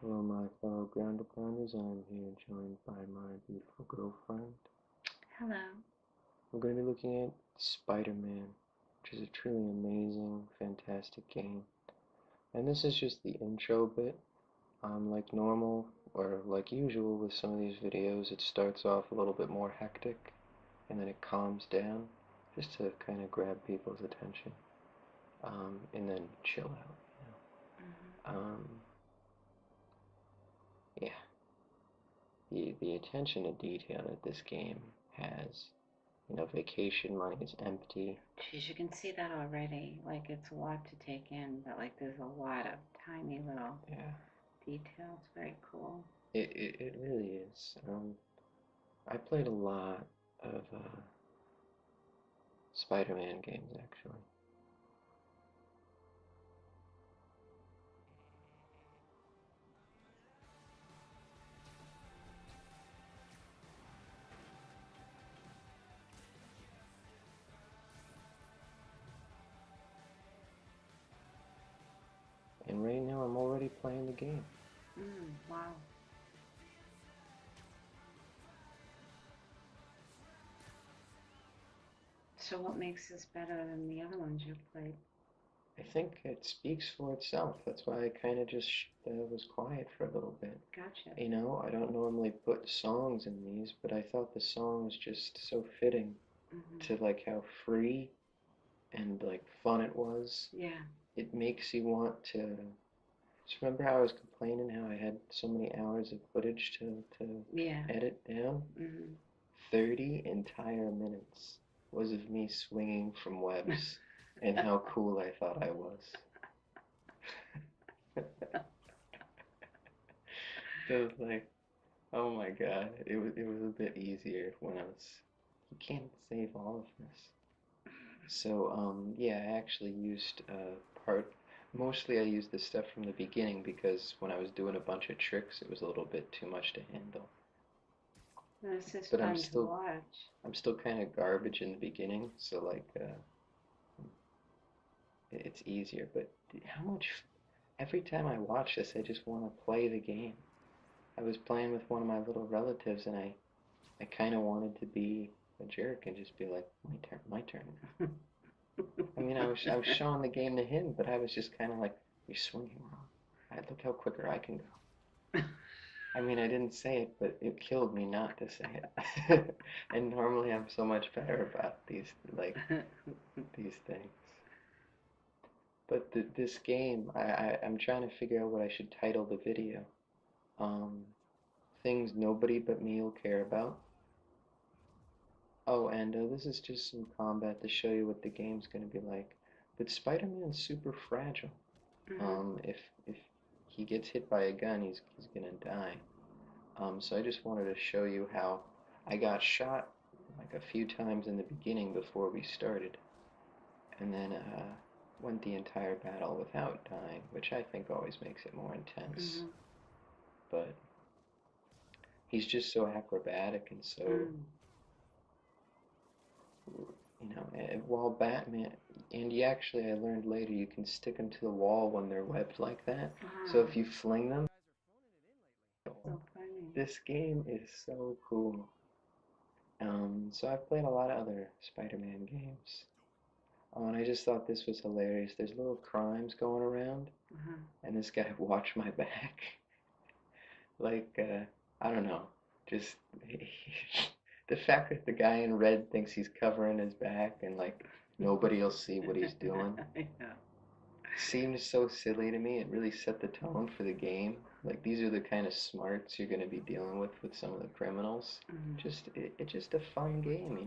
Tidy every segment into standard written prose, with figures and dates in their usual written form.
Hello, my fellow ground pounders. I'm here joined by my beautiful girlfriend. Hello. We're going to be looking at Spider-Man, which is a truly amazing, fantastic game. And this is just the intro bit. Like normal, or like usual with some of these videos, it starts off a little bit more hectic, and then it calms down, just to kind of grab people's attention, and then chill out. Yeah. The attention to detail that this game has. Vacation money is empty. Geez, you can see that already. Like, it's a lot to take in, but, like, there's a lot of tiny little Yeah, details. Very cool. it really is. I played a lot of Spider-Man games actually. And right now I'm already playing the game. Wow. So what makes this better than the other ones you've played? I think it speaks for itself. That's why I kind of just was quiet for a little bit. Gotcha. I don't normally put songs in these, but I thought the song was just so fitting to like how free and like fun it was. Yeah. It makes you want to. Just remember how I was complaining how I had so many hours of footage to Yeah. edit down? 30 entire minutes was of me swinging from webs and how cool I thought I was. So it was like, oh my god, it was a bit easier when I was. You can't save all of this. So yeah, I actually used mostly I used the stuff from the beginning because when I was doing a bunch of tricks, it was a little bit too much to handle. This is But fun to watch. I'm still kind of garbage in the beginning, so like it's easier. But how much? Every time I watch this, I just want to play the game. I was playing with one of my little relatives, and I kind of wanted to be a jerk and just be like, my turn. I mean, I was showing the game to him, but I was just kind of like, you're swinging wrong. Look how quicker I can go. I mean, I didn't say it, but it killed me not to say it. And normally I'm so much better about these things. But this game, I'm trying to figure out what I should title the video. Um, Things nobody but me will care about. Oh, and this is just some combat to show you what the game's gonna be like. But Spider-Man's super fragile. If he gets hit by a gun, he's gonna die. So I just wanted to show you how I got shot like a few times in the beginning before we started, and then went the entire battle without dying, which I think always makes it more intense. But he's just so acrobatic and so, while Batman, and you actually, I learned later, you can stick them to the wall when they're webbed like that. So if you fling them, So funny. this game is so cool. So I've played a lot of other Spider-Man games. Oh, and I just thought this was hilarious. There's little crimes going around, and this guy watched my back. Like, I don't know, just the fact that the guy in red thinks he's covering his back and like nobody will see what he's doing seems so silly to me. It really set the tone for the game. Like these are the kind of smarts you're going to be dealing with some of the criminals. It's just a fun game.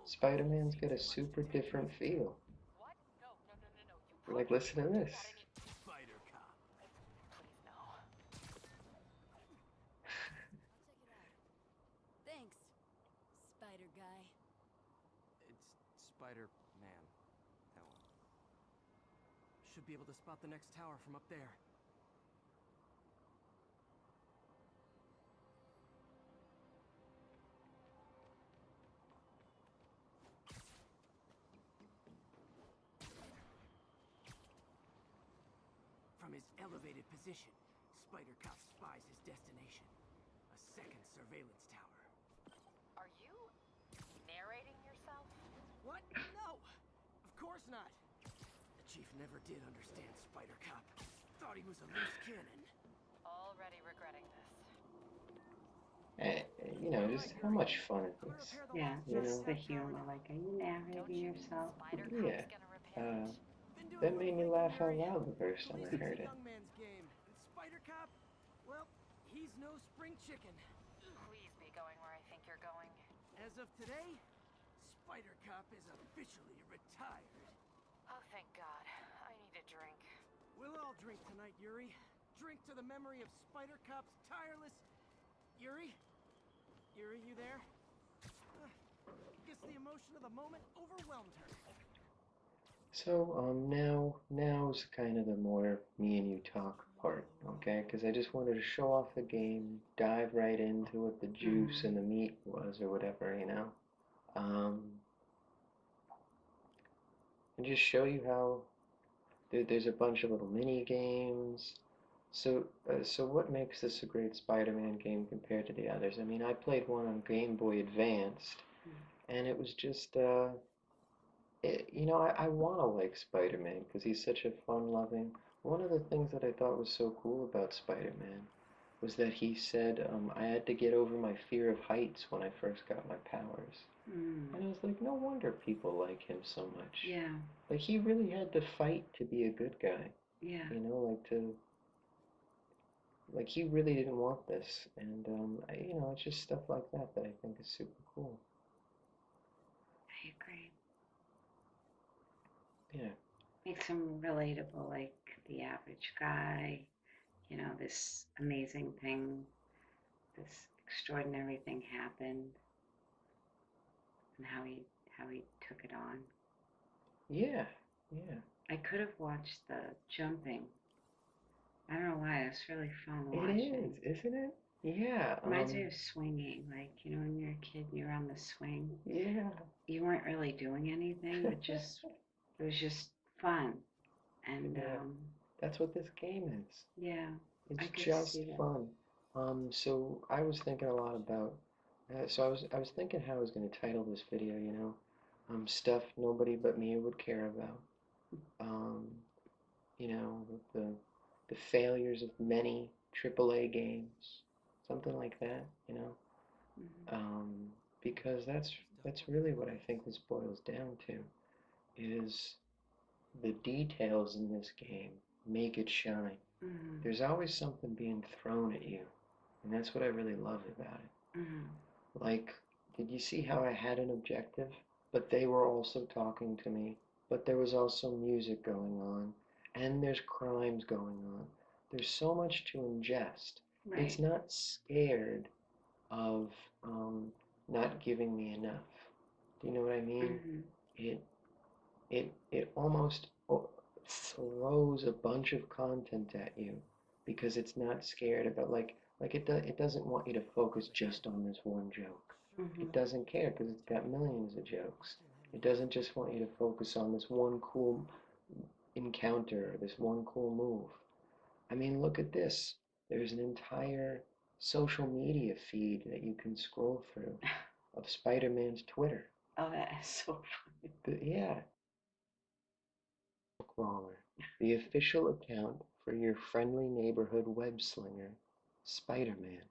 Spider-Man's got a super different feel. Like listen to this. Thanks, Spider Guy. It's Spider-Man, that one. Should be able to spot the next tower from up there. From his elevated position, Spider Cop spies his destination. A second surveillance tower. Are you narrating yourself? What? No! Of course not! The Chief never did understand Spider Cop. Thought he was a loose cannon. Already regretting this. You know, just how much fun it is. Yeah, You just know? the humor. Like, are you Don't narrating you yourself? Spider Yeah. Cop's gonna repair it? Been doing That a made me little laugh thinking, out Yuri. loud the first At time I least it's heard a it. young man's game. And Spider Cop, well, he's no spring chicken. Please be going where I think you're going. As of today, Spider Cop is officially retired. Oh, thank God. I need a drink. We'll all drink tonight, Yuri. Drink to the memory of Spider Cop's tireless... Yuri? Yuri, you there? Guess the emotion of the moment overwhelmed her. So, now's kind of the more me and you talk part, okay? Because I just wanted to show off the game, dive right into what the juice and the meat was, or whatever, you know? And just show you how there's a bunch of little mini games. So what makes this a great Spider-Man game compared to the others? I mean, I played one on Game Boy Advanced, and it was just, you know, I want to like Spider-Man because he's such a fun-loving. One of the things that I thought was so cool about Spider-Man was that he said I had to get over my fear of heights when I first got my powers. And I was like, no wonder people like him so much. Yeah, Like, he really had to fight to be a good guy. yeah. You know, like he really didn't want this. And, you know, it's just stuff like that that I think is super cool. I agree. Yeah. Makes him relatable, like the average guy. You know, this amazing thing, this extraordinary thing happened, and how he took it on. Yeah. Yeah. I could have watched the jumping. I don't know why. It was really fun It watching. is, isn't it? Yeah. Reminds me of swinging. Like, you know, when you're a kid and you're on the swing, Yeah. you weren't really doing anything, but just it was just fun. And Yeah. That's what this game is. yeah, I It's could just see that. fun. So I was thinking a lot about. So I was thinking how I was going to title this video. You know, stuff nobody but me would care about. Um, you know, the failures of many AAA games, something like that. You know, because that's really what I think this boils down to, is the details in this game make it shine. There's always something being thrown at you, and that's what I really love about it. Like, did you see how I had an objective, but they were also talking to me, but there was also music going on, and there's crimes going on. There's so much to ingest. Right. It's not scared of not giving me enough. Do you know what I mean? It almost throws a bunch of content at you because it's not scared about, like it doesn't want you to focus just on this one joke. It doesn't care because it's got millions of jokes. It doesn't just want you to focus on this one cool encounter or this one cool move. I mean, look at this. There's an entire social media feed that you can scroll through of Spider-Man's Twitter. Oh, that is so funny. Yeah. Crawler, the official account for your friendly neighborhood web slinger, Spider-Man.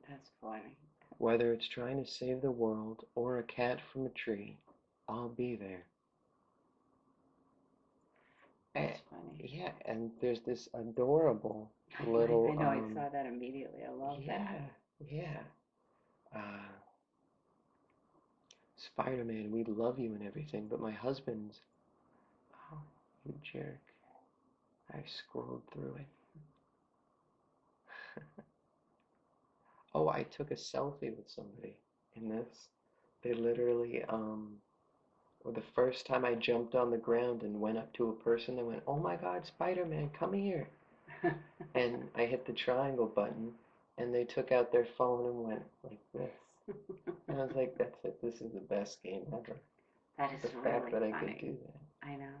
That's funny. Whether it's trying to save the world or a cat from a tree, I'll be there. That's funny. Yeah, and there's this adorable little. I know, I saw that immediately. I love that. Yeah. Spider-Man, we love you and everything, but my husband's. Oh, you jerk. I scrolled through it. Oh, I took a selfie with somebody in this. They literally, well, the first time I jumped on the ground and went up to a person, they went, "Oh my God, Spider-Man, come here." And I hit the triangle button, and they took out their phone and went like this. And I was like, that's it, this is the best game ever. That is The really fact that I funny. could do that. I know.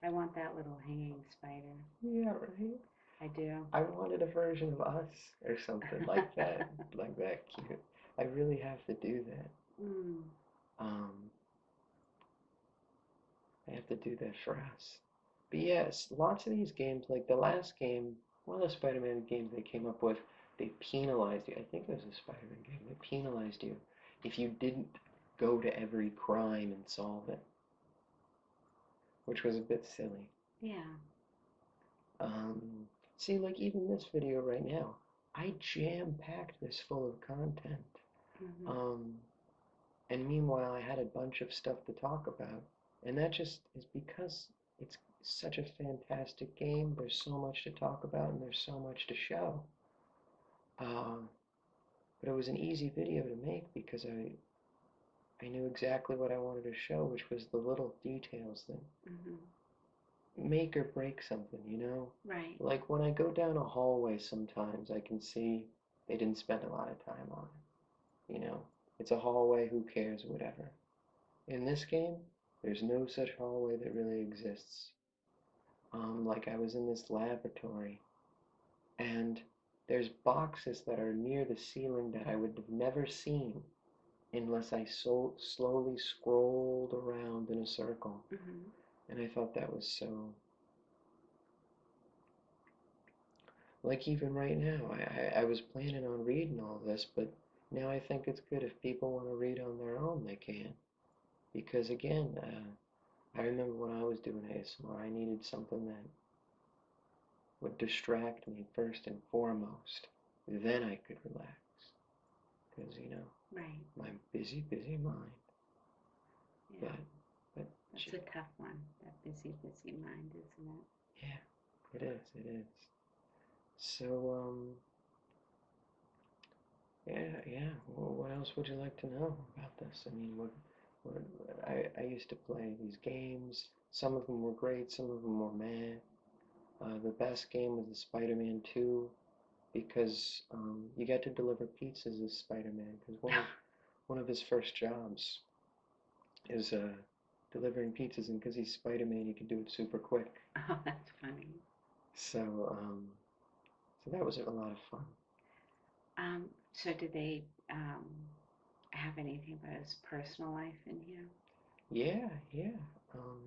I want that little hanging spider. Yeah, right? I do. I wanted a version of us or something like that, like that cute. I really have to do that. Mm. Um, I have to do that for us. But yes, lots of these games, like the last game, one of the Spider-Man games they came up with, they penalized you. I think it was a Spider-Man game. They penalized you if you didn't go to every crime and solve it, which was a bit silly. Yeah. Um, See, like even this video right now, I jam-packed this full of content. Mm-hmm. Um, and meanwhile, I had a bunch of stuff to talk about. And that just is because it's such a fantastic game. There's so much to talk about and there's so much to show. But it was an easy video to make because I knew exactly what I wanted to show, which was the little details that make or break something, you know? Right. Like when I go down a hallway sometimes, I can see they didn't spend a lot of time on it. You know, it's a hallway, who cares, whatever. In this game, there's no such hallway that really exists. Like I was in this laboratory, and there's boxes that are near the ceiling that I would have never seen unless I so slowly scrolled around in a circle. And I thought that was so. Like even right now, I was planning on reading all this, but now I think it's good if people want to read on their own, they can. Because again, I remember when I was doing ASMR, I needed something that would distract me first and foremost. Then I could relax. Because, you know, Right. my busy, busy mind. Yeah. But That's a tough one. That busy, busy mind, isn't it? yeah, it is, it is. So, yeah. Well, what else would you like to know about this? I mean, what I used to play these games. Some of them were great, some of them were meh. The best game was the Spider-Man 2 because you get to deliver pizzas as Spider-Man because one of his first jobs is delivering pizzas, and because he's Spider-Man, he can do it super quick. Oh, that's funny. So, so that was a lot of fun. So did they have anything about his personal life in here? Yeah, yeah. Um,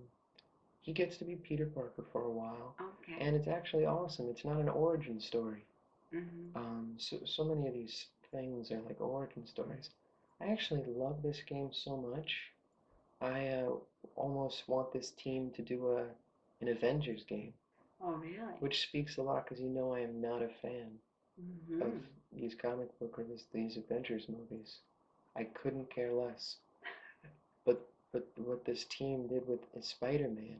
he gets to be Peter Parker for a while, Okay. and it's actually awesome. It's not an origin story. Mm-hmm. So many of these things are like origin stories. I actually love this game so much. I almost want this team to do an Avengers game, Oh, really? which speaks a lot because you know I am not a fan of Mm-hmm. these comic book or these Avengers movies. I couldn't care less. But what this team did with Spider-Man,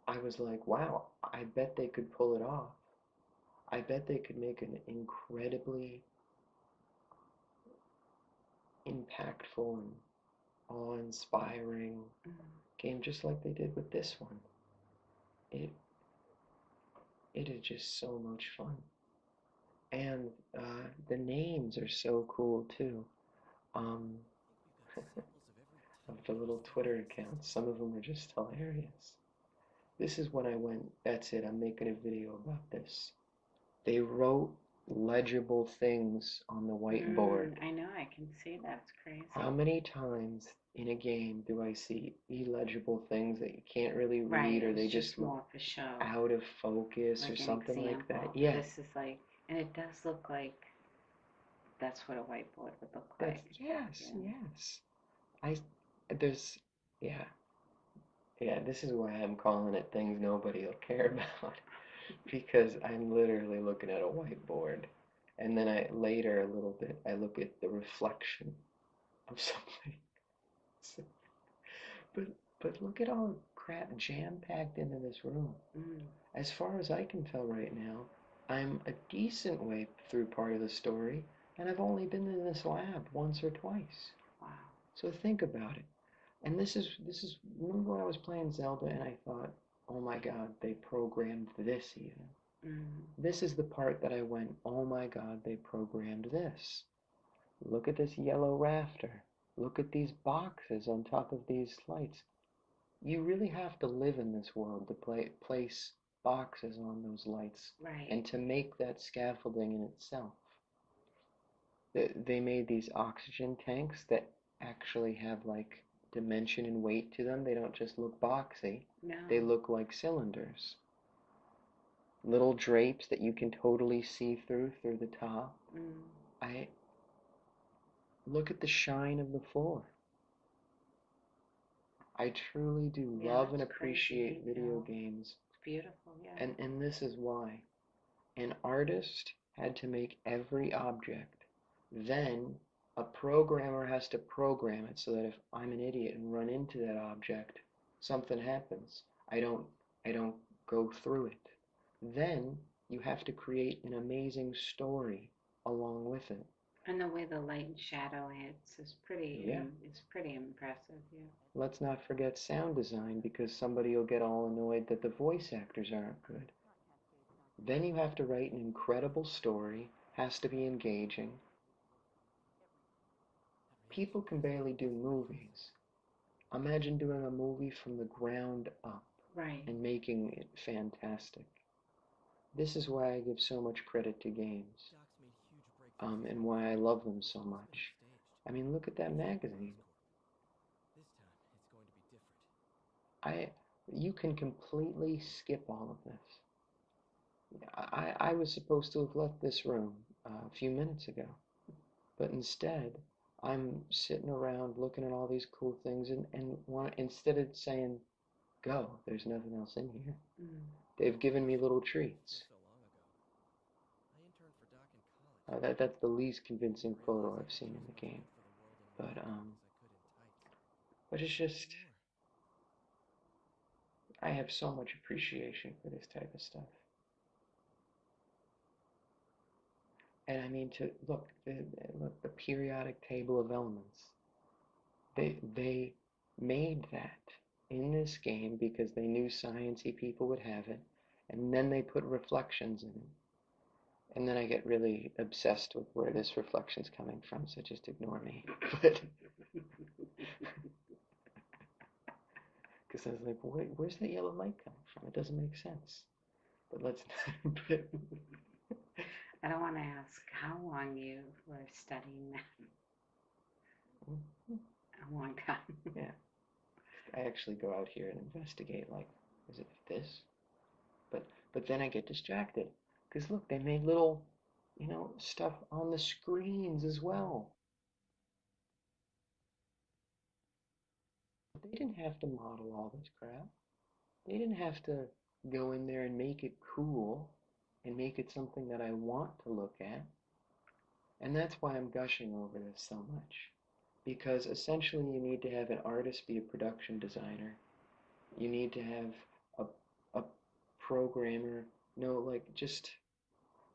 I was like, wow, I bet they could pull it off. I bet they could make an incredibly impactful and awe-inspiring game just like they did with this one. It it is just so much fun. And the names are so cool too. Um, of the little Twitter accounts. Some of them are just hilarious. This is when I went, that's it, I'm making a video about this. They wrote legible things on the whiteboard. I know, I can see that's crazy. How many times in a game do I see illegible things that you can't really read, Right, or they it's just more look for show. out of focus or Like an something like that? example. Yeah, This is like, and it does look like that's what a whiteboard would look that's like. yes, Yeah. yes. I there's yeah, yeah. This is why I'm calling it things nobody will care about because I'm literally looking at a whiteboard, and then I later a little bit I look at the reflection of something. So, but but look at all the crap jam-packed into this room. As far as I can tell right now, I'm a decent way through part of the story, and I've only been in this lab once or twice. Wow. So think about it. And this is remember when I was playing Zelda and I thought, oh my God, they programmed this even. This is the part that I went, oh my God, they programmed this. Look at this yellow rafter. Look at these boxes on top of these lights. You really have to live in this world to place boxes on those lights, Right. and to make that scaffolding in itself, they made these oxygen tanks that actually have like dimension and weight to them. They don't just look boxy, No. they look like cylinders. Little drapes that you can totally see through the top. Mm. I look at the shine of the floor. I truly do Yeah, love and that's crazy appreciate video detail. games. It's beautiful, yeah. And this is why. An artist had to make every object. Then a programmer has to program it so that if I'm an idiot and run into that object, something happens. I don't go through it. Then you have to create an amazing story along with it. And the way the light and shadow hits is pretty, Yeah. it's pretty impressive, yeah. Let's not forget sound design because somebody will get all annoyed that the voice actors aren't good. Then you have to write an incredible story, has to be engaging. People can barely do movies. Imagine doing a movie from the ground up Right. and making it fantastic. This is why I give so much credit to games, and why I love them so much. I mean, look at that magazine. I, you can completely skip all of this. I was supposed to have left this room a few minutes ago, but instead, I'm sitting around looking at all these cool things instead of saying, go, there's nothing else in here, Mm. they've given me little treats. That's the least convincing photo I've seen in the game. But it's just, I have so much appreciation for this type of stuff. And I mean, to look, the periodic table of elements. They made that in this game because they knew sciencey people would have it, and then they put reflections in it. And then I get really obsessed with where this reflection's coming from, so just ignore me. But because I was like, where's that yellow light coming from? It doesn't make sense. But let's not. I don't want to ask how long you were studying that. A long time. Yeah. I actually go out here and investigate, like, is it this? But then I get distracted. Because look, they made little, stuff on the screens as well. They didn't have to model all this crap. They didn't have to go in there and make it cool and make it something that I want to look at. And that's why I'm gushing over this so much. Because essentially you need to have an artist be a production designer. You need to have a programmer. No, like just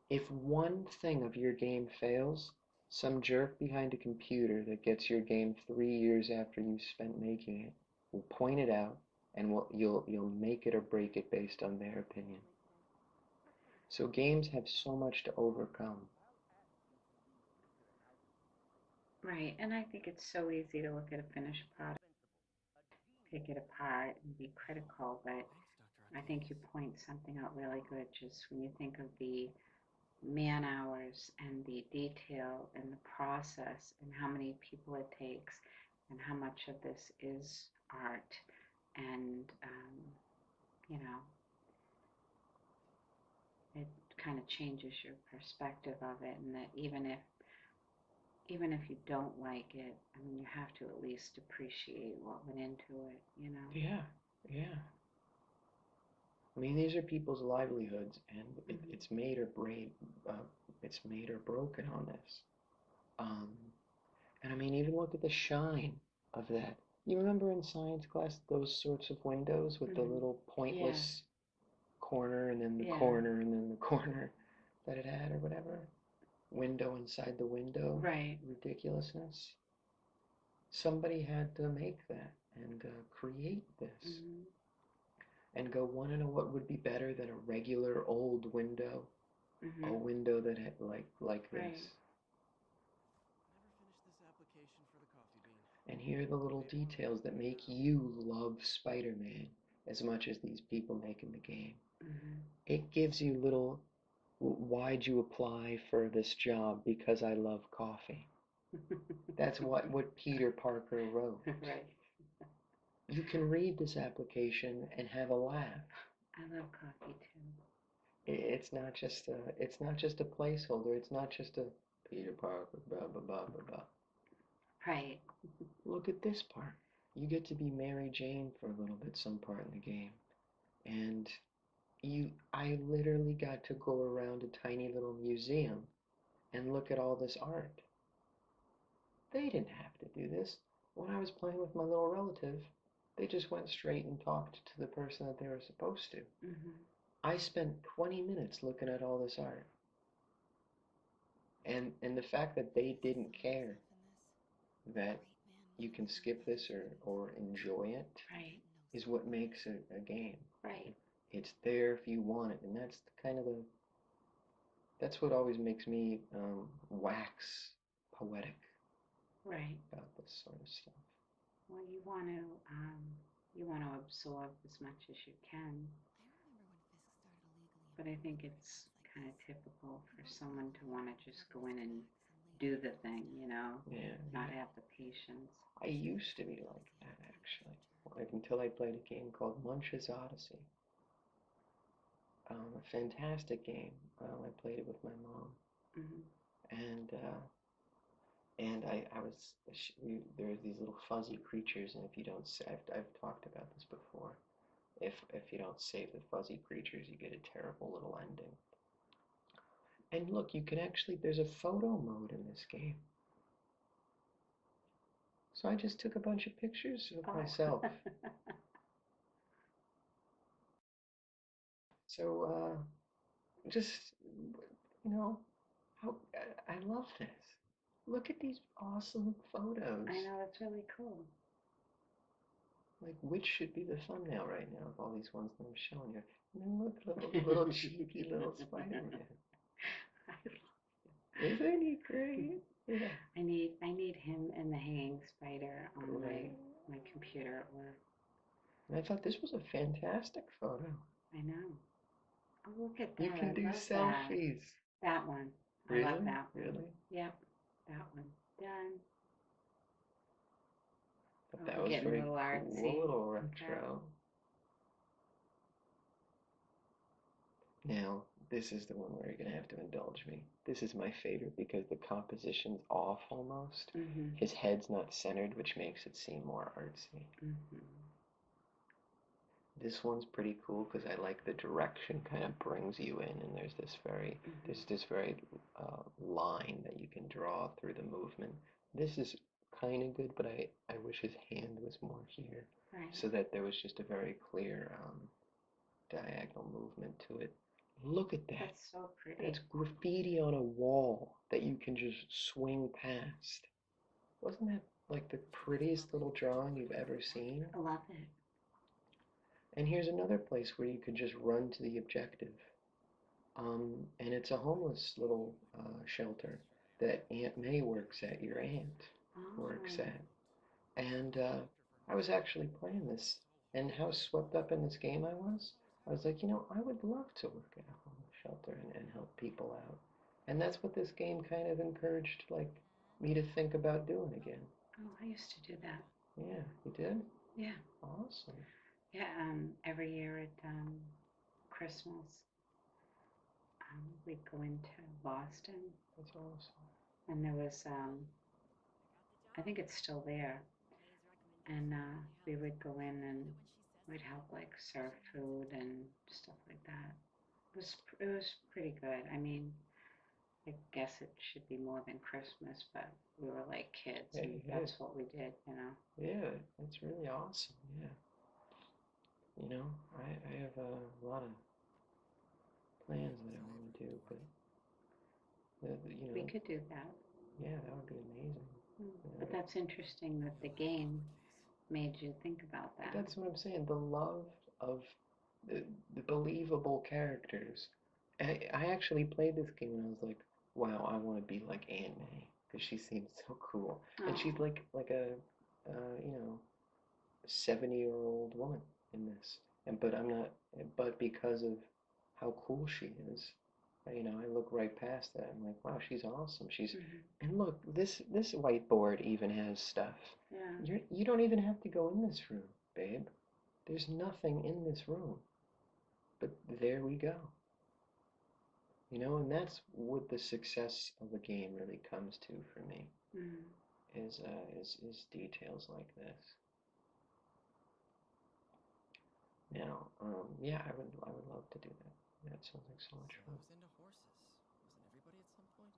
if one thing of your game fails, some jerk behind a computer that gets your game 3 years after you spent making it will point it out and you'll make it or break it based on their opinion. So games have so much to overcome. Right, and I think it's so easy to look at a finished product, pick it apart, and be critical, but I think you point something out really good just when you think of the man hours and the detail and the process and how many people it takes and how much of this is art and you know it kind of changes your perspective of it, and that even if you don't like it, I mean, you have to at least appreciate what went into it. Yeah, yeah. I mean, these are people's livelihoods, and it's made or it's made or broken on this. Um, and I mean, even look at the shine of that. You remember in science class those sorts of windows with the little pointless corner and then the Yeah. corner and then the corner that it had or whatever? Window inside the window. Right. Ridiculousness. Somebody had to make that and create this. And go, want to know what would be better than a regular old window? A window that had like this. Right. And here are the little details that make you love Spider-Man as much as these people making the game. It gives you little, why'd you apply for this job? Because I love coffee. That's what Peter Parker wrote. Right. You can read this application and have a laugh. I love coffee too. It's not just a placeholder. It's not just a Peter Parker, blah, blah, blah, blah, blah. Right. Look at this part. You get to be Mary Jane for a little bit, some part in the game. And I literally got to go around a tiny little museum and look at all this art. They didn't have to do this. When I was playing with my little relative, they just went straight and talked to the person that they were supposed to. I spent 20 minutes looking at all this art. And the fact that they didn't care that you can skip this or enjoy it Right. is what makes it a game. Right. It's there if you want it, and that's kind of that's what always makes me wax poetic Right. about this sort of stuff. Well, you want to absorb as much as you can, but I think it's kind of typical for someone to want to just go in and do the thing, Yeah. not have the patience. I used to be like that, actually, like until I played a game called Munch's Odyssey. A fantastic game. I played it with my mom, and there's these little fuzzy creatures, and if you don't, I've talked about this before. If you don't save the fuzzy creatures, you get a terrible little ending. And look, you can actually, there's a photo mode in this game. So I just took a bunch of pictures of myself. So, just, how I love this. Look at these awesome photos. I know, it's really cool. Like, which should be the thumbnail right now of all these ones that I'm showing you? And then look, little cheeky little Spider-Man. Isn't he great? Yeah. I need him and the hanging spider on my computer at work. And I thought this was a fantastic photo. I know. Oh, look at that. You can do selfies. That one. Really? I love that one. Really? Yep. That one. Done. But that was very cool, little retro. Now, this is the one where you're going to have to indulge me. This is my favorite because the composition's off almost. His head's not centered, which makes it seem more artsy. This one's pretty cool because I like the direction kind of brings you in, and there's this very line that you can draw through the movement. This is kind of good, but I wish his hand was more here, so that there was just a very clear diagonal movement to it. Look at that. That's so pretty. That's graffiti on a wall that you can just swing past. Wasn't that like the prettiest little drawing you've ever seen? I love it. And here's another place where you could just run to the objective. And it's a homeless little shelter that Aunt May works at, your aunt works at. And I was actually playing this, and how swept up in this game I was like, I would love to work at a homeless shelter and help people out. And that's what this game kind of encouraged, like, me to think about doing again. Oh, I used to do that. Yeah, you did? Yeah. Awesome. Yeah, every year at Christmas, we'd go into Boston. That's awesome. And there was, I think it's still there. And we would go in and we'd help like serve food and stuff like that. It was pretty good. I mean, I guess it should be more than Christmas, but we were like kids, and that's what we did, Yeah, that's really awesome. Yeah. I have a lot of plans that I want to do, but we could do that. Yeah, that would be amazing. But that's interesting that the game made you think about that. But that's what I'm saying. The love of the believable characters. I actually played this game and I was like, wow, I want to be like Aunt May because she seems so cool, and she's like a 70-year-old woman in this, but I'm not. But because of how cool she is. You know, I look right past that. I'm like, wow, she's awesome. And look, this whiteboard even has stuff. Yeah. You don't even have to go in this room, babe. There's nothing in this room. But there we go. You know, and that's what the success of a game really comes to for me. Is details like this. Now, yeah, I would love to do that. That sounds like so much So fun. who's into horses? Wasn't everybody at some point?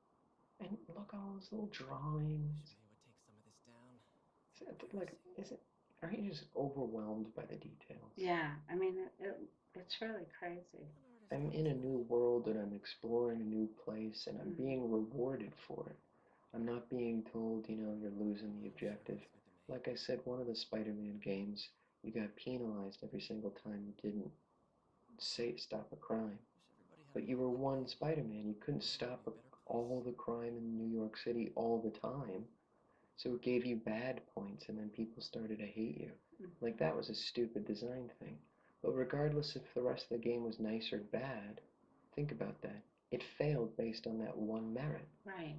And look at all those little drawings. She may would take some of this down. Like, are you just overwhelmed by the details? Yeah, I mean, it's really crazy. I'm in a new world and I'm exploring a new place and I'm being rewarded for it. I'm not being told, you know, you're losing the objective. Like I said, one of the Spider-Man games, you got penalized every single time you didn't stop a crime. But you were one Spider-Man. You couldn't stop all the crime in New York City all the time. So it gave you bad points and then people started to hate you. Like, that was a stupid design thing. But regardless if the rest of the game was nice or bad, think about that. It failed based on that one merit. Right.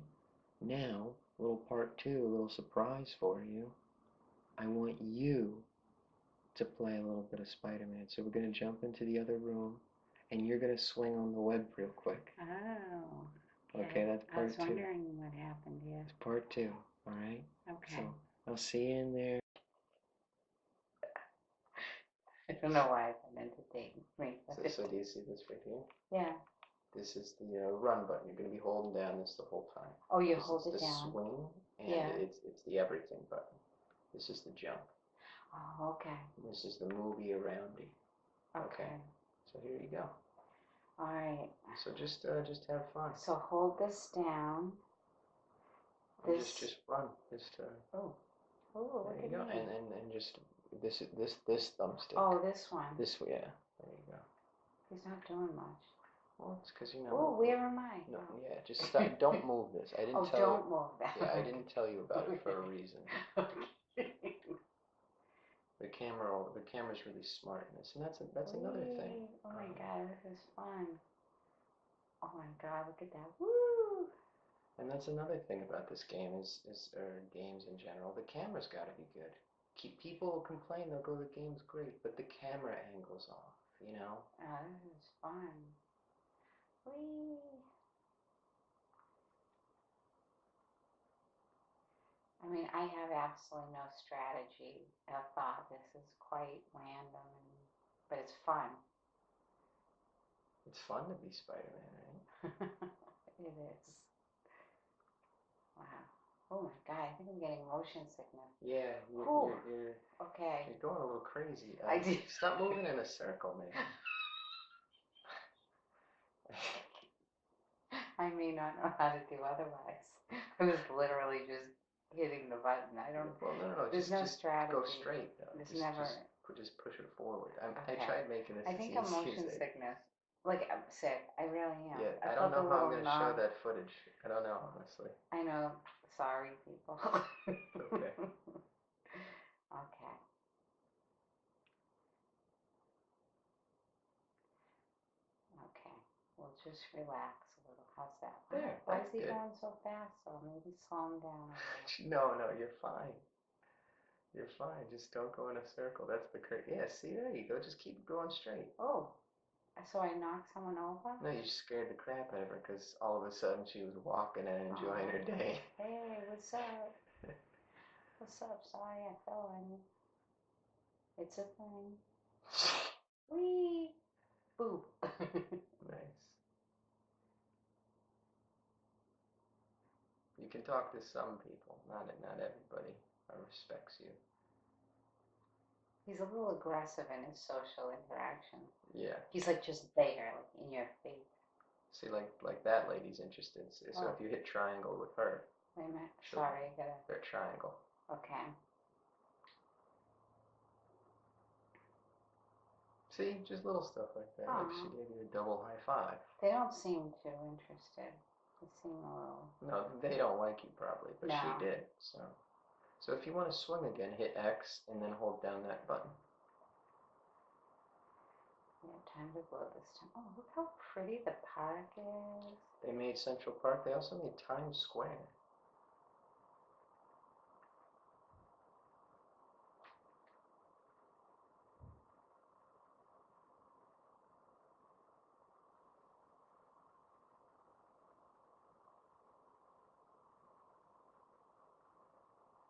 Now, little part 2, a little surprise for you. I want you to play a little bit of Spider-Man. So we're going to jump into the other room, and you're going to swing on the web real quick. Oh. Okay, that's part 2. I was wondering what happened here. It's part 2, all right? Okay. So I'll see you in there. I don't know why I've been entertaining me. So do you see this right here? Yeah. This is the run button. You're going to be holding down this the whole time. Oh, you This hold is it the down. swing, and Yeah. it's the everything button. This is the jump. Oh, okay. And this is the movie around you. Okay. So here you go. All right. So just have fun. So hold this down. And just run. Oh, there look you at go. me. And just this thumbstick. Oh, this one. This way, yeah. There you go. He's not doing much. Well, it's because you know. Oh, where am I? No, yeah. Just stop. Don't move this. I didn't tell don't move that. you. Yeah, I didn't tell you about it for a reason. The camera's really smart in this, and that's another thing. Oh my God, this is fun. Oh my God, look at that. Woo! And that's another thing about this game or games in general. The camera's got to be good. People complain, they'll go, the game's great, but the camera angle's off, you know? Oh, this is fun. Whee! I mean, I have absolutely no strategy of thought. This is quite random, but it's fun. It's fun to be Spider-Man, right? It is. Wow. Oh my God, I think I'm getting motion sickness. Yeah, Okay. you're going a little crazy. I did. Stop moving in a circle, man. I may not know how to do otherwise. I was literally just hitting the button. I don't. Well, no. There's no just strategy. go straight, though. There's never. Just push it forward. I Okay. tried making this I as think easy I'm motion as sickness. Like, I'm sick. I really am. Yeah, I felt don't know a how I'm little going to show numb. that footage. I don't know, honestly. I know. Sorry, people. Okay. Okay. Okay. We'll just relax a little. How's that? There, Why that's is he good. going so fast? So maybe slow him down a little. No, you're fine. You're fine. Just don't go in a circle. That's the Yeah, see, there you go. Just keep going straight. Oh, so I knocked someone over? No, you scared the crap out of her because all of a sudden she was walking and enjoying her day. Hey, what's up? What's up? Sorry I fell on you. It's a thing. Whee! Boo! Nice. You can talk to some people, not everybody respects you. He's a little aggressive in his social interaction. Yeah. He's like just there, like in your face. See, like that lady's interested. So if you hit triangle with her. Wait a minute. Sure. Sorry, I gotta. They're triangle. Okay. See, just little stuff like that. Like she gave you a double high five. They don't seem too interested. They seem a little. No, they don't like you probably, but No. she did. So if you want to swing again, hit X and then hold down that button. Yeah, time to blow this time. Oh, look how pretty the park is. They made Central Park. They also made Times Square.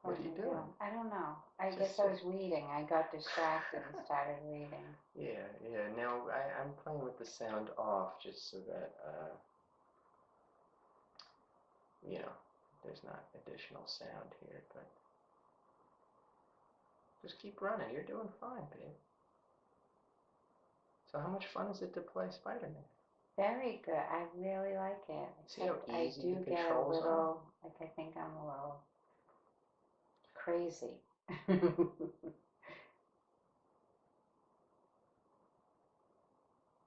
What are you doing? I don't know. I Just guess I sit. was reading. I got distracted and started reading. Yeah, yeah. Now I'm playing with the sound off just so that you know, there's not additional sound here, but just keep running. You're doing fine, babe. So how much fun is it to play Spider-Man? Very good. I really like it. See how Except I easy do the get a controls are? little, like I think I'm a little crazy.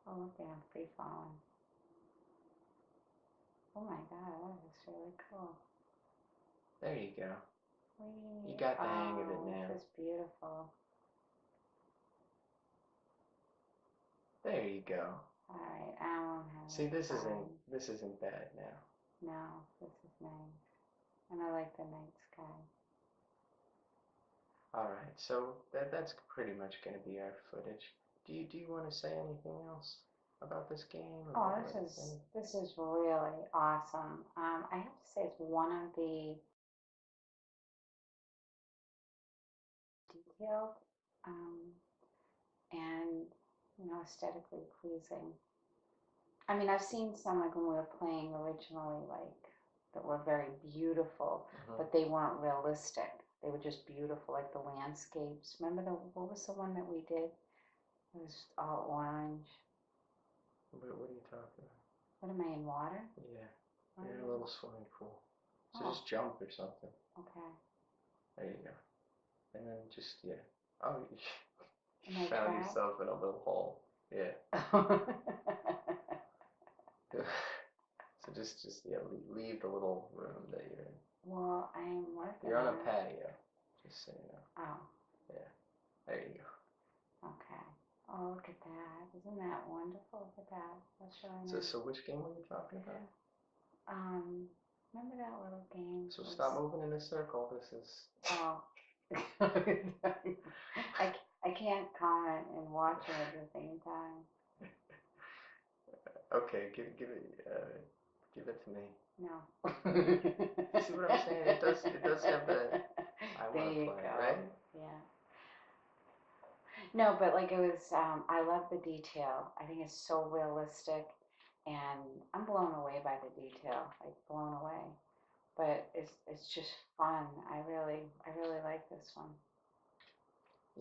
Oh, look at him free falling. Oh my God, that is really cool. There you go. Whee. You got the hang of it now. This is beautiful. There you go. All right, I won't have See, it this fine. isn't bad now. No, this is nice. And I like the night sky. All right, so that's pretty much going to be our footage. Do you want to say anything else about this game? Oh, this is really awesome. I have to say it's one of the detailed and aesthetically pleasing. I mean, I've seen some like when we were playing originally, like that were very beautiful, but they weren't realistic. They were just beautiful, like the landscapes. Remember what was the one that we did? It was all orange. What are you talking about? What am I in water? Yeah, Oh, you're in a little swimming pool. So Oh. just jump or something. Okay. There you go. And then just, yeah. Oh, Am you I found trapped? yourself in a little hole. Yeah. So just yeah, leave the little room that you're in. Well, I'm working You're on a it. patio, just so you know. Oh, Yeah. There you go. okay. Oh, look at that. Isn't that wonderful? Look at that. That's really nice. So which game were you talking about? Remember that little game? So stop moving in a circle. This is. Oh. I can't comment and watch it at the same time. Okay, give it to me. No. See what I'm saying? It does have the I want to play, right? Yeah. No, but like it was, I love the detail. I think it's so realistic, and I'm blown away by the detail, like blown away. But it's just fun. I really like this one.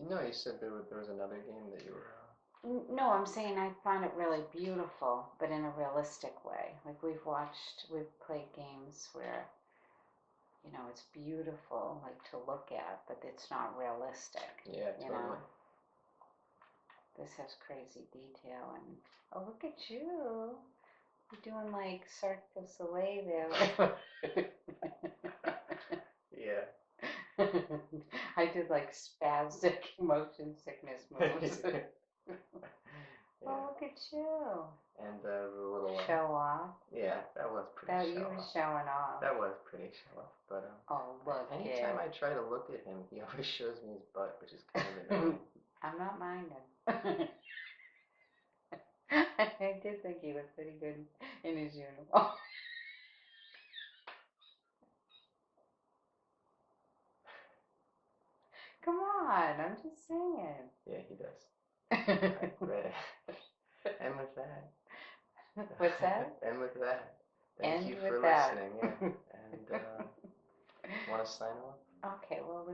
You know, you said there was another game that you were. No, I'm saying I found it really beautiful, but in a realistic way. Like we've played games where, it's beautiful, like to look at, but it's not realistic. Yeah, totally. This has crazy detail, and oh, look at you. You're doing like Cirque du Soleil there. Yeah. I did like spastic motion sickness moves. Yeah. Oh, look at you. And the little show off. Yeah, that was pretty That show you were off. showing off. That was pretty show off, but oh, look. anytime I try to look at him, he always shows me his butt, which is kind of annoying. I'm not minding. I did think he was pretty good in his uniform. Come on, I'm just saying. Yeah, he does. Right. And with that. What's that? And with that. Thank you for that. listening. Yeah. And want to sign off? Okay, well,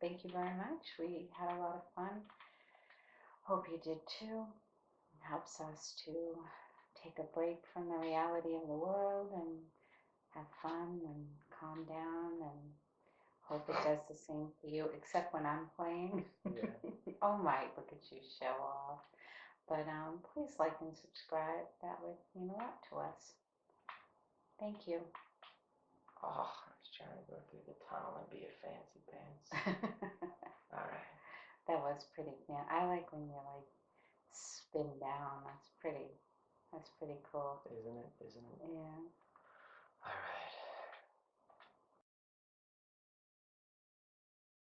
thank you very much. We had a lot of fun. Hope you did too. It helps us to take a break from the reality of the world and have fun and calm down, and hope it does the same for you, except when I'm playing. Yeah. Oh my, look at you show off. But please like and subscribe. That would mean a lot to us. Thank you. Oh, I was trying to go through the tunnel and be a fancy pants. All right. That was pretty fun. I like when you're like spin down. That's pretty cool. Isn't it? Isn't it? Yeah.